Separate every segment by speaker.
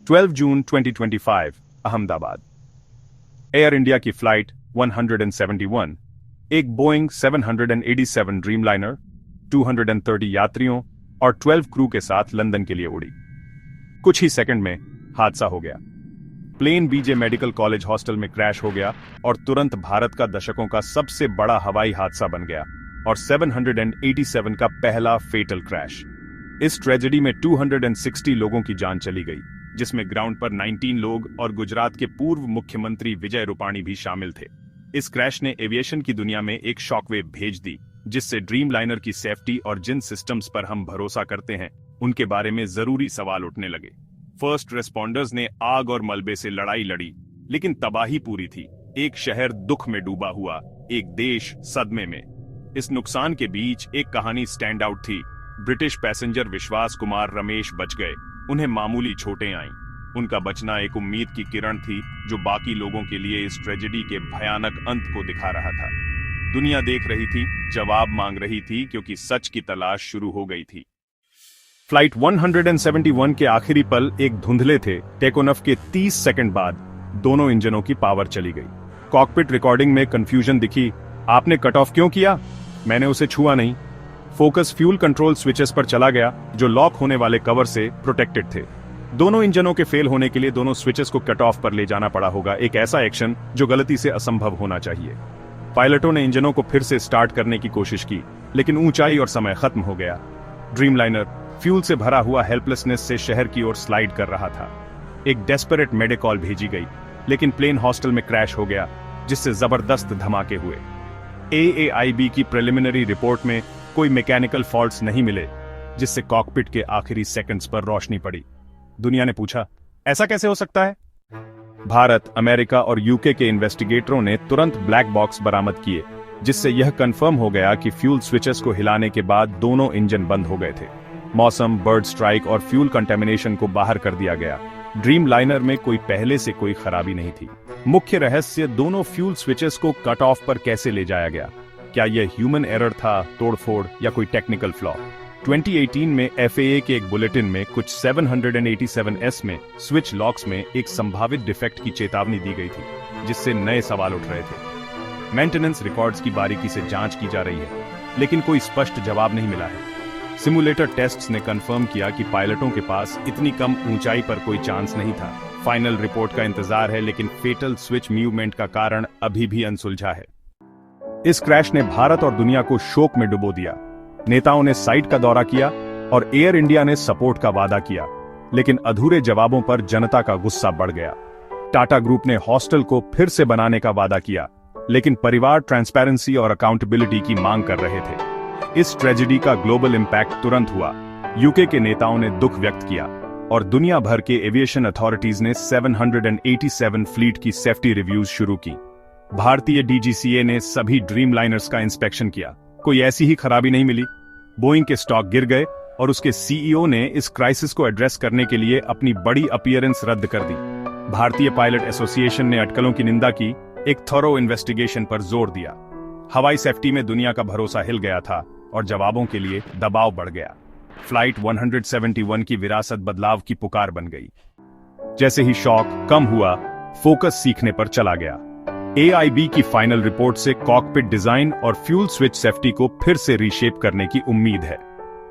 Speaker 1: 12 जून 2025 Ahmedabad. Air India की flight 171 एक Boeing 787 Dreamliner 230 यात्रियों और 12 क्रू के साथ लंदन के लिए उड़ी। कुछ ही सेकंड में हादसा हो गया। Plane BJ medical college hostel में क्रैश हो गया और तुरंत भारत का दशकों का सबसे बड़ा हवाई हादसा बन गया और 787 का पहला फेटल क्रैश। इस ट्रेजेडी में 260 लोगों की जान चली गई, जिसमें ग्राउंड पर 19 लोग और गुजरात के पूर्व मुख्यमंत्री विजय रूपाणी भी शामिल थे। इस क्रैश ने एविएशन की दुनिया में एक शॉकवेव भेज दी, जिससे ड्रीमलाइनर की सेफ्टी और जिन सिस्टम्स पर हम भरोसा करते हैं उनके बारे में जरूरी सवाल उठने लगे। फर्स्ट रेस्पॉन्डर्स ने आग और मलबे से लड़ाई लड़ी, लेकिन तबाही पूरी थी। एक शहर दुख में डूबा हुआ, एक देश सदमे में। इस नुकसान के बीच एक कहानी स्टैंड आउट थी। ब्रिटिश पैसेंजर विश्वास कुमार रमेश बच गए। उन्हें मामूली चोटें आईं। उनका बचना एक उम्मीद की किरण थी, जो बाकी लोगों के लिए इस ट्रेजेडी के भयानक अंत को दिखा रहा था। दुनिया देख रही थी, जवाब मांग रही थी, क्योंकि सच की तलाश शुरू हो गई थी। फ्लाइट 171 के आखिरी पल एक धुंधले थे। टेक-ऑफ के 30 सेकंड बाद दोनों इंजनों की पावर चली गई। कॉकपिट रिकॉर्डिंग में कंफ्यूजन दिखी। आपने कट ऑफ क्यों किया? मैंने उसे छुआ नहीं। फोकस फ्यूल कंट्रोल स्विचेस पर चला गया, जो लॉक होने वाले कवर से प्रोटेक्टेड थे। दोनों इंजनों के फेल होने के लिए दोनों स्विचेस को कट ऑफ पर ले जाना पड़ा होगा, एक ऐसा एक्शन जो गलती से असंभव होना चाहिए। पायलटों ने इंजनों को फिर से स्टार्ट करने की कोशिश की, लेकिन ऊंचाई और समय खत्म हो गया। ड्रीमलाइनर फ्यूल से भरा हुआ हेल्पलेसनेस से शहर की ओर स्लाइड कर रहा था। एक डेस्परेट मेडिकॉल भेजी गई, लेकिन प्लेन हॉस्टल में क्रैश हो गया, जिससे जबरदस्त धमाके हुए। AAIB की प्रिलिमिनरी रिपोर्ट में कोई मैकेनिकल फॉल्ट्स नहीं मिले, जिससे कॉकपिट के आखिरी सेकंड्स पर रोशनी पड़ी। दुनिया ने पूछा, ऐसा कैसे हो सकता है? भारत, अमेरिका और यूके के इन्वेस्टिगेटरों ने तुरंत ब्लैक बॉक्स बरामद किए, जिससे यह कंफर्म हो गया कि फ्यूल स्विचेस को हिलाने के बाद दोनों इंजन बंद हो गए थे। मौसम, बर्ड स्ट्राइक और फ्यूल कंटेमिनेशन को बाहर कर दिया गया। ड्रीमलाइनर में कोई पहले से कोई खराबी नहीं थी। मुख्य रहस्य दोनों फ्यूल स्विचेस को कट ऑफ पर कैसे ले जाया गया। क्या यह ह्यूमन एरर था, तोड़फोड़ या कोई टेक्निकल फ्लॉ? 2018 में FAA के एक बुलेटिन में कुछ 787S में स्विच लॉक्स में एक संभावित डिफेक्ट की चेतावनी दी गई थी, जिससे नए सवाल उठ रहे थे। मेंटेनेंस रिकॉर्ड्स की बारीकी से जांच की जा रही है, लेकिन कोई स्पष्ट जवाब नहीं मिला है। सिमुलेटर टेस्ट्स ने कंफर्म किया कि पायलटों के पास इतनी कम ऊंचाई पर कोई चांस नहीं था। फाइनल रिपोर्ट का इंतजार है, लेकिन फेटल स्विच मूवमेंट का कारण अभी भी अनसुलझा है। इस क्रैश ने भारत और दुनिया को शोक में डुबो दिया। नेताओं ने साइट का दौरा किया और एयर इंडिया ने सपोर्ट का वादा किया, लेकिन अधूरे जवाबों पर जनता का गुस्सा बढ़ गया। टाटा ग्रुप ने हॉस्टल को फिर से बनाने का वादा किया, लेकिन परिवार ट्रांसपेरेंसी और अकाउंटेबिलिटी की मांग कर रहे थे। इस ट्रेजेडी का ग्लोबल इंपैक्ट तुरंत हुआ। यूके के नेताओं ने दुख व्यक्त किया और दुनिया भर के एविएशन अथॉरिटीज ने 787 फ्लीट की सेफ्टी रिव्यूज शुरू की। भारतीय DGCA ने सभी ड्रीमलाइनर्स का इंस्पेक्शन किया। कोई ऐसी ही खराबी नहीं मिली। बोइंग के स्टॉक गिर गए और उसके CEO ने इस क्राइसिस को एड्रेस करने के लिए अपनी बड़ी अपीयरेंस रद्द कर दी। भारतीय पायलट एसोसिएशन ने अटकलों की निंदा की, एक थॉरो इन्वेस्टिगेशन पर जोर दिया। हवाई सेफ्टी में दुनिया का भरोसा हिल गया था और जवाबों के लिए दबाव बढ़ गया। फ्लाइट 171 की विरासत बदलाव की पुकार बन गई। जैसे ही शॉक कम हुआ, फोकस सीखने पर चला गया। AIB की फाइनल रिपोर्ट से कॉकपिट डिजाइन और फ्यूल स्विच सेफ्टी को फिर से रीशेप करने की उम्मीद है।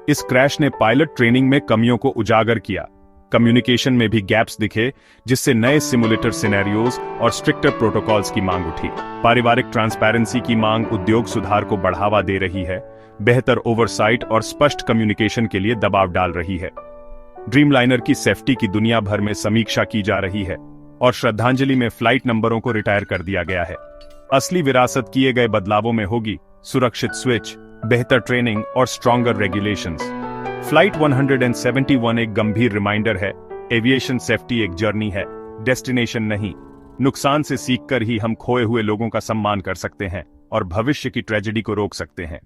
Speaker 1: इस क्रैश ने पायलट ट्रेनिंग में कमियों को उजागर किया। कम्युनिकेशन में भी गैप्स दिखे, जिससे नए सिमुलेटर सिनेरियोज और स्ट्रिक्टर प्रोटोकॉल्स की मांग उठी। पारिवारिक ट्रांसपेरेंसी की मांग उद्योग सुधार को बढ़ावा दे रही है, बेहतर ओवरसाइट और स्पष्ट कम्युनिकेशन के लिए दबाव डाल रही है। ड्रीमलाइनर की सेफ्टी की दुनिया भर में समीक्षा की जा रही है और श्रद्धांजलि में फ्लाइट नंबरों को रिटायर कर दिया गया है। असली विरासत किए गए बदलावों में होगी सुरक्षित स्विच, बेहतर ट्रेनिंग और स्ट्रॉन्गर रेगुलेशंस। फ्लाइट 171 एक गंभीर रिमाइंडर है, एविएशन सेफ्टी एक जर्नी है, डेस्टिनेशन नहीं। नुकसान से सीखकर ही हम खोए हुए लोगों का सम्मान कर सकते हैं और भविष्य की ट्रेजेडी को रोक सकते हैं।